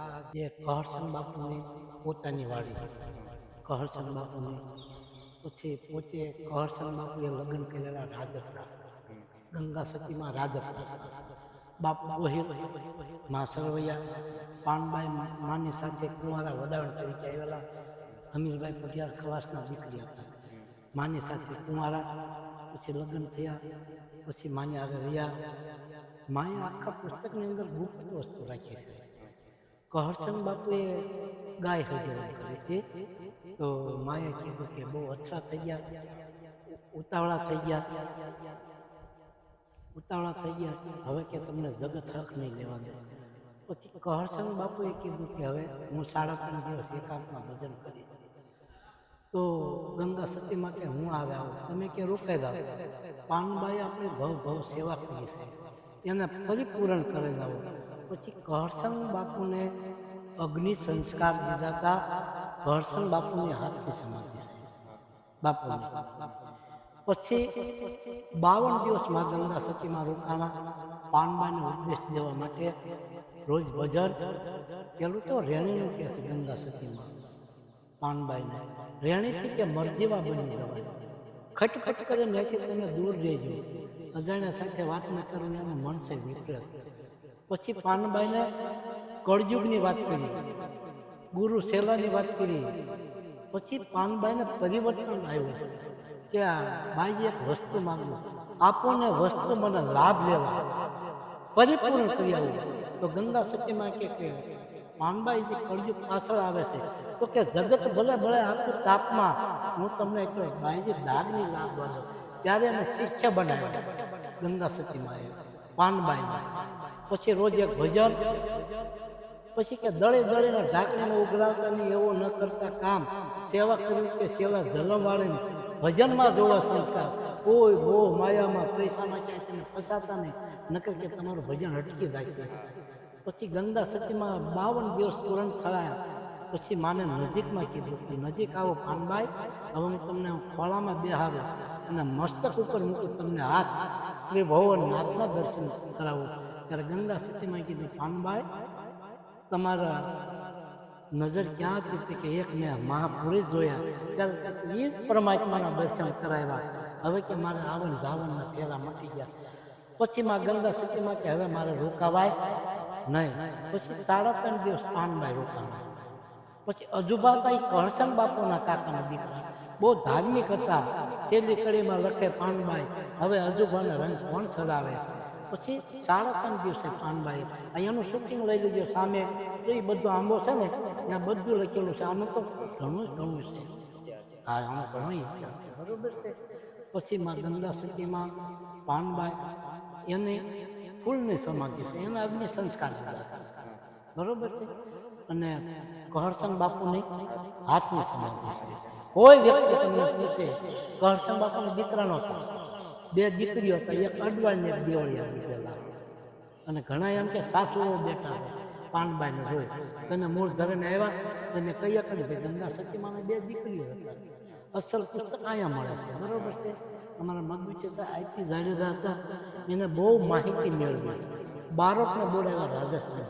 આ જે કહરચંદ બાપુની પોતાની વાડી, કહરચંદ બાપુની પછી પોતે કહરચંદ બાપુએ લગ્ન કરેલા રાજપરા, ગંગા સતીમાં રાજપરા, બાપુ ગોહિલ, મા સરવૈયા, પાનબાઈ માની સાથે કુંવારા વડાવણ તરીકે આવેલા અમીરભાઈ પટિયાર ખવાસના દીકરી હતા. માની સાથે કુંવારા, પછી લગ્ન થયા, પછી માની હારે રહ્યા. માએ આખા પુસ્તકની અંદર ગુપ્ત વસ્તુ રાખી છે. કહરચંદ બાપુએ ગાય હજવણ કરી હતી, તો માએ કીધું કે બહુ અથડા થઈ ગયા, ઉતાવળા થઈ ગયા, હવે કે તમને જગત હક નહીં લેવા દે. પછી કહરચંદ બાપુએ કીધું કે હવે હું 3.5 દિવસ એકાંતમાં ભજન કરી. તો ગંગા સતીમાં કે હું આવે આવું, તમે કે રોકાઈ દાવ. પાનબાઈ આપણે ભવ સેવા કરી છે, એને પરિપૂરણ કરી જાવ. પછી કહરચંદ બાપુને અગ્નિ સંસ્કાર દીધા હતા. કહરચંદ બાપુની હાથની સમાધિ છે બાપુની. પછી 52 દિવસમાં ગંગા સતીમાં રોકાણા. પાનબાઈને ઉપદેશ દેવા માટે રોજ ભજન. પેલું તો રેણીનું કહે છે ગંગા સતીમાં પાનબાઈને, રેણીથી કે મરજીવા બની જવાય, ખટખટ કરે ત્યાંથી તમે દૂર રહેજો, અજાણ્યા સાથે વાત ન કરીને એનું મન છે વિપરીત. પછી પાનબાઈને કળયુગની વાત કરી, ગુરુ શેલાની વાત કરી. પછી પાનબાઈને પરિવર્તન આવ્યું કે આ ભાઈ એક વસ્તુ માંગવું, આપો ને વસ્તુ મને લાભ લેવા, પરિપૂર્ણ કરી આવું. તો ગંગા સતીમાં કે પાનબાઈ જે કળયુગ પાછળ આવે છે, તો કે જગત ભલે ભલે આખું તાપમાં હું તમને એક ભાઈજી ડાગની લાભ દઉં. ત્યારે એને શિષ્ય બનાવ્યા ગંગા સતીમાં એ પાનબાઈ. પછી રોજ એક ભજન. પછી કે દળે દળીને ઢાંકણીને ઉઘરાવતા નહીં એવું ન કરતા કામ, સેવા કર્યું કે સેવા જલમ વાળીને ભજનમાં જોવા સંસ્કાર. કોઈ મોહ માયામાં પૈસામાં ક્યાંય તમે ફસાતા નહીં, નકર કે તમારું ભજન અટકી જાય છે. પછી ગંગા સતીમાં 52 દિવસ પૂરણ થયા. પછી માને નજીકમાં કીધું કે નજીક આવો પાનબાઈ, હવે હું તમને ખોળામાં બેહારું અને મસ્તક ઉપર મૂકું, તમને હાથ ત્રિભુવન નાથના દર્શન કરાવું. ત્યારે ગંગા સતીમાં કીધું પાનબાઈ તમારા નજર ક્યાં હતી કે એક મેં મહાપુરુષ જોયા, ત્યારે એ જ પરમાત્માના દર્શન કરાવ્યા. હવે કે મારે આવન જાવનના ફેરા મટી ગયા. પછી માં ગંગા સતીમાં કે હવે મારે રોકાવાય નહીં. પછી 3.5 દિવસ પાનબાઈ રોકાવા. પછી અજુબાતા એ કહરચંદ બાપુના કાકાના દીકરા, બહુ ધાર્મિક હતા. છેલ્લી કડીમાં લખે પાનબાઈ હવે અજુબાને રંગ કોણ ચડાવે. પછી 3.5 દિવસે પાનબાઈ અહીંયાનું શૂટિંગ લઈ લીધું સામે, એ બધું આંબો છે ને ત્યાં બધું લખેલું છે. આનું તો ઘણું છે, હા આમાં ઘણો ઇતિહાસ છે, બરોબર છે. પછી માં ગંગા સતીમાં પાનબાઈ એને ફૂલની સમાધિ છે, એના અગ્નિ સંસ્કાર બરોબર છે. અને કહરચંદ બાપુની હાથની સમાધિ છે. કોઈ વ્યક્તિ તમને પૂછે, કહરચંદ બાપુના દીકરા નહોતા, 2 દીકરીઓ હતા, એક અડવાણ ને એક દેવળિયા દીધેલા. અને ઘણા એમ કે સાસુઓ બેઠા પાનબાઈને જોઈ. તમે મૂળ ધરીને આવ્યા, તમે કયા કરી ભાઈ ગંગા સતીમાં 2 દીકરીઓ હતા. અસલ પુસ્તક અહીંયા મળે છે, બરોબર છે. અમારા મગબીચે આઈપી જાડેજા હતા, એને બહુ માહિતી મેળવી. બારોટને બોલાવ્યા રાજસ્થાન.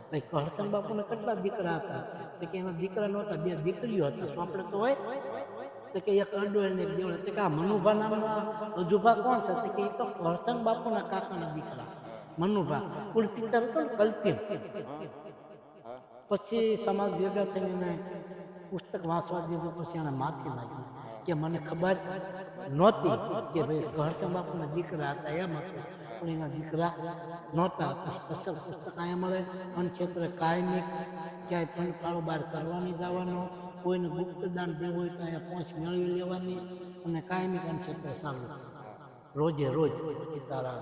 ભાઈ કહરચંદ બાપુને કેટલા દીકરા હતા, તો કે એના દીકરા નહોતા, 2 દીકરીઓ હતા. શું આપણે તો હોય તો કે એક અડોળ ને એક દેવળ. તો કે આ મનુભા નામના અજુભા કોણ છે, તો કે એ તો કહરચંદ બાપુના કાકાના દીકરા મનુભા. કુલ પિક્ચર હતો ને કલ્પિત. પછી સમાજ ભેગા થઈને પુસ્તક વાંચવા દીધું. પછી એને માફી માંગી કે મને ખબર નહોતી કે ભાઈ કહરચંદ બાપુના દીકરા હતા, એમ હતું, પણ એના દીકરા નહોતા. અસલ પુસ્તક અહીંયા મળે. અનક્ષેત્ર કાયમી ક્યાંય પણ કારોબાર કરવાની જવાનો, કોઈને ગુપ્તદાન દેવું હોય તો અહીંયા પહોંચ મેળવી લેવાની, અને કાયમી અનક્ષેત્ર ચાલુ રોજે રોજ સીતારામ.